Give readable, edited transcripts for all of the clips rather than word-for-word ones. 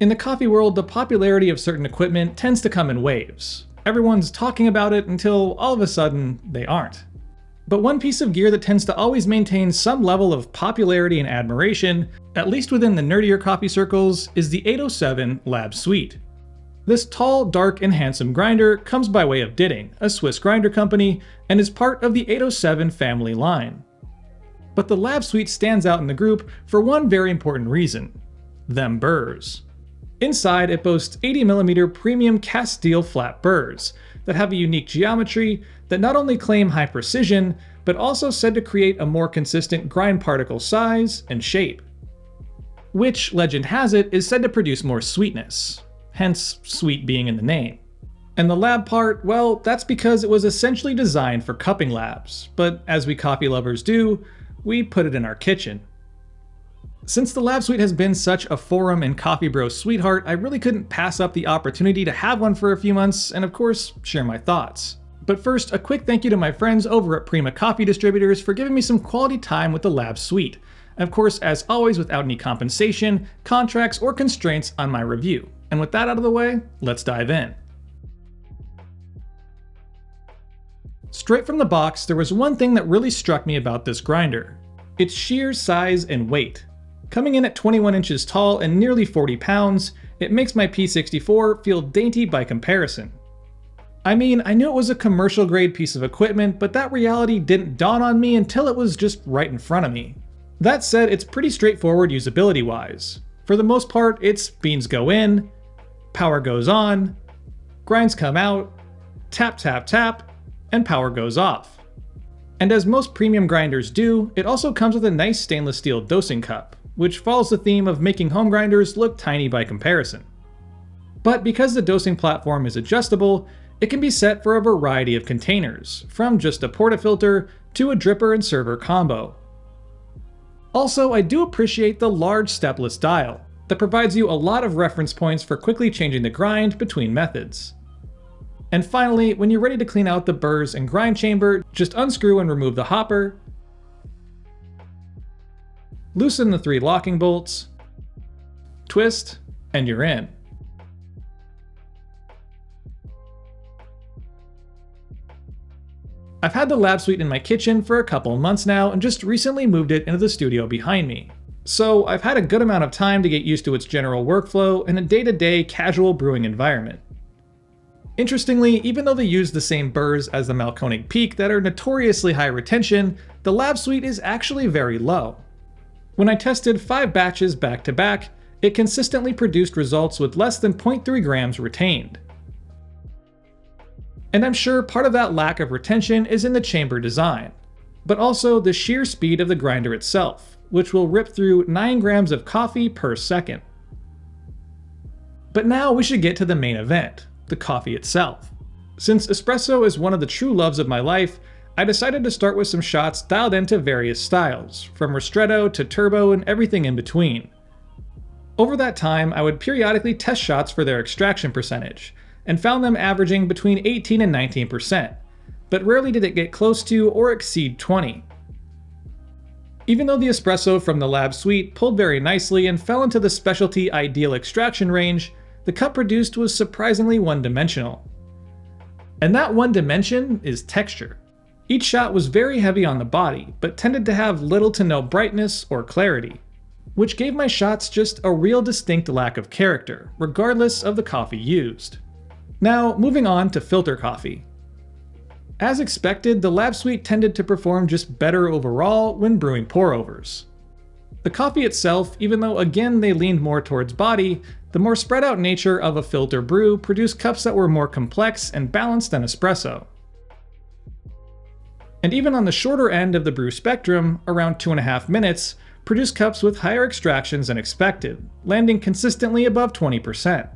In the coffee world, the popularity of certain equipment tends to come in waves. Everyone's talking about it until all of a sudden they aren't. But one piece of gear that tends to always maintain some level of popularity and admiration, at least within the nerdier coffee circles, is the 807 Lab Suite. This tall, dark, and handsome grinder comes by way of Ditting, a Swiss grinder company, and is part of the 807 family line. But the Lab Suite stands out in the group for one very important reason: them burrs. Inside, it boasts 80mm premium cast steel flat burrs that have a unique geometry that not only claim high precision, but also said to create a more consistent grind particle size and shape. Which, legend has it, is said to produce more sweetness, hence sweet being in the name. And the lab part, well, that's because it was essentially designed for cupping labs, but as we coffee lovers do, we put it in our kitchen. Since the Lab Suite has been such a forum and coffee bro sweetheart, I really couldn't pass up the opportunity to have one for a few months and of course, share my thoughts. But first, a quick thank you to my friends over at Prima Coffee Distributors for giving me some quality time with the Lab Suite. And of course, as always, without any compensation, contracts, or constraints on my review. And with that out of the way, let's dive in. Straight from the box, there was one thing that really struck me about this grinder: its sheer size and weight. Coming in at 21 inches tall and nearly 40 pounds, it makes my P64 feel dainty by comparison. I mean, I knew it was a commercial grade piece of equipment, but that reality didn't dawn on me until it was just right in front of me. That said, it's pretty straightforward usability wise. For the most part, it's beans go in, power goes on, grinds come out, tap tap tap, and power goes off. And as most premium grinders do, it also comes with a nice stainless steel dosing cup, which follows the theme of making home grinders look tiny by comparison. But because the dosing platform is adjustable, it can be set for a variety of containers, from just a portafilter to a dripper and server combo. Also, I do appreciate the large stepless dial that provides you a lot of reference points for quickly changing the grind between methods. And finally, when you're ready to clean out the burrs and grind chamber, just unscrew and remove the hopper, loosen the 3 locking bolts, twist, and you're in. I've had the Lab Suite in my kitchen for a couple months now and just recently moved it into the studio behind me. So I've had a good amount of time to get used to its general workflow in a day-to-day casual brewing environment. Interestingly, even though they use the same burrs as the Malconic Peak that are notoriously high retention, the Lab Suite is actually very low. When I tested 5 batches back to back, it consistently produced results with less than 0.3 grams retained. And I'm sure part of that lack of retention is in the chamber design, but also the sheer speed of the grinder itself, which will rip through 9 grams of coffee per second. But now we should get to the main event, the coffee itself. Since espresso is one of the true loves of my life, I decided to start with some shots dialed into various styles, from ristretto to turbo and everything in between. Over that time, I would periodically test shots for their extraction percentage, and found them averaging between 18 and 19%, but rarely did it get close to or exceed 20. Even though the espresso from the Lab Suite pulled very nicely and fell into the specialty ideal extraction range, the cup produced was surprisingly one-dimensional. And that one dimension is texture. Each shot was very heavy on the body, but tended to have little to no brightness or clarity, which gave my shots just a real distinct lack of character, regardless of the coffee used. Now, moving on to filter coffee. As expected, the Lab Suite tended to perform just better overall when brewing pour-overs. The coffee itself, even though again they leaned more towards body, the more spread out nature of a filter brew produced cups that were more complex and balanced than espresso. And even on the shorter end of the brew spectrum, around 2.5 minutes, produced cups with higher extractions than expected, landing consistently above 20%.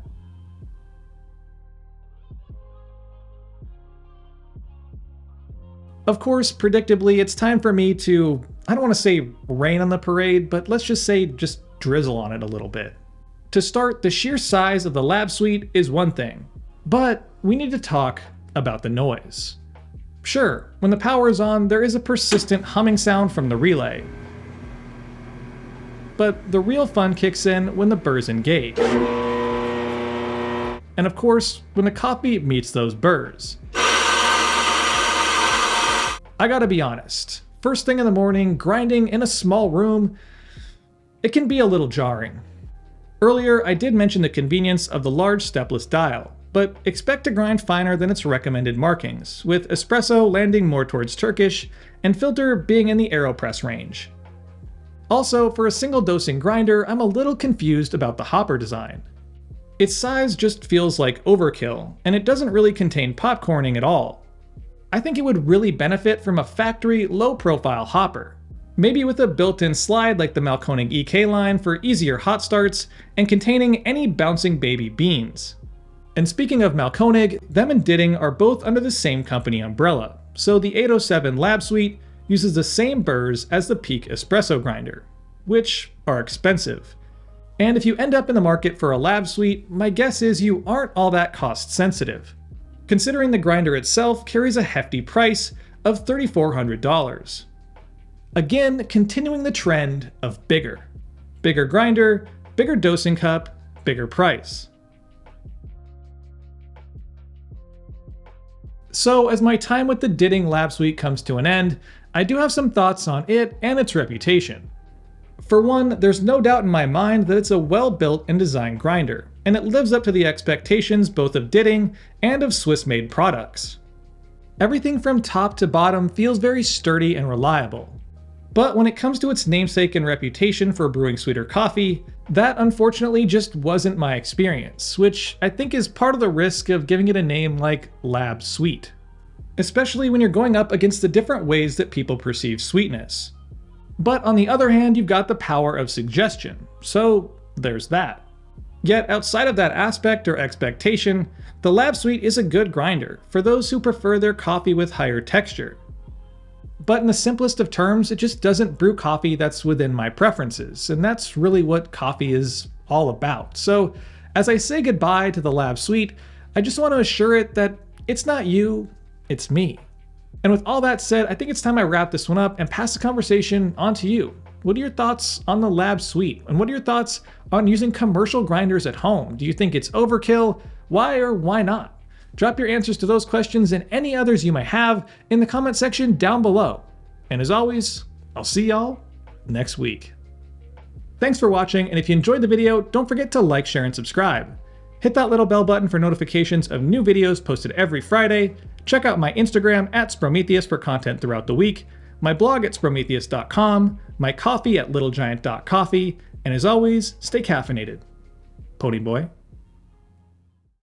Of course, predictably, it's time for me to, I don't want to say rain on the parade, but let's just say just drizzle on it a little bit. To start, the sheer size of the Lab Suite is one thing, but we need to talk about the noise. Sure, when the power is on, there is a persistent humming sound from the relay. But the real fun kicks in when the burrs engage. and of course, when the coffee meets those burrs. I gotta be honest, first thing in the morning, grinding in a small room, it can be a little jarring. Earlier, I did mention the convenience of the large stepless dial, but expect to grind finer than its recommended markings, with espresso landing more towards Turkish and filter being in the AeroPress range. Also, for a single dosing grinder, I'm a little confused about the hopper design. Its size just feels like overkill, and it doesn't really contain popcorning at all. I think it would really benefit from a factory, low-profile hopper. Maybe with a built-in slide like the Mahlkönig EK line for easier hot starts, and containing any bouncing baby beans. And speaking of Mahlkönig, them and Ditting are both under the same company umbrella, so the 807 Lab Suite uses the same burrs as the Peak espresso grinder, which are expensive. And if you end up in the market for a Lab Suite, my guess is you aren't all that cost sensitive, considering the grinder itself carries a hefty price of $3,400. Again, continuing the trend of bigger. Bigger grinder, bigger dosing cup, bigger price. So as my time with the Ditting Lab Suite comes to an end, I do have some thoughts on it and its reputation. For one, there's no doubt in my mind that it's a well-built and designed grinder, and it lives up to the expectations both of Ditting and of Swiss-made products. Everything from top to bottom feels very sturdy and reliable. But when it comes to its namesake and reputation for brewing sweeter coffee, that unfortunately just wasn't my experience, which I think is part of the risk of giving it a name like Lab Sweet. Especially when you're going up against the different ways that people perceive sweetness. But on the other hand, you've got the power of suggestion, so there's that. Yet outside of that aspect or expectation, the Lab Suite is a good grinder for those who prefer their coffee with higher texture. But in the simplest of terms, it just doesn't brew coffee that's within my preferences, and that's really what coffee is all about. So as I say goodbye to the Lab Suite, I just want to assure it that it's not you, it's me. And with all that said, I think it's time I wrap this one up and pass the conversation on to you. What are your thoughts on the Lab Suite? And what are your thoughts on using commercial grinders at home? Do you think it's overkill? Why or why not? Drop your answers to those questions and any others you might have in the comment section down below. And as always, I'll see y'all next week. Thanks for watching, and if you enjoyed the video, don't forget to like, share, and subscribe. Hit that little bell button for notifications of new videos posted every Friday. Check out my Instagram at Sprometheus for content throughout the week, my blog at Sprometheus.com, my coffee at littlegiant.coffee, and as always, stay caffeinated. Pony Boy.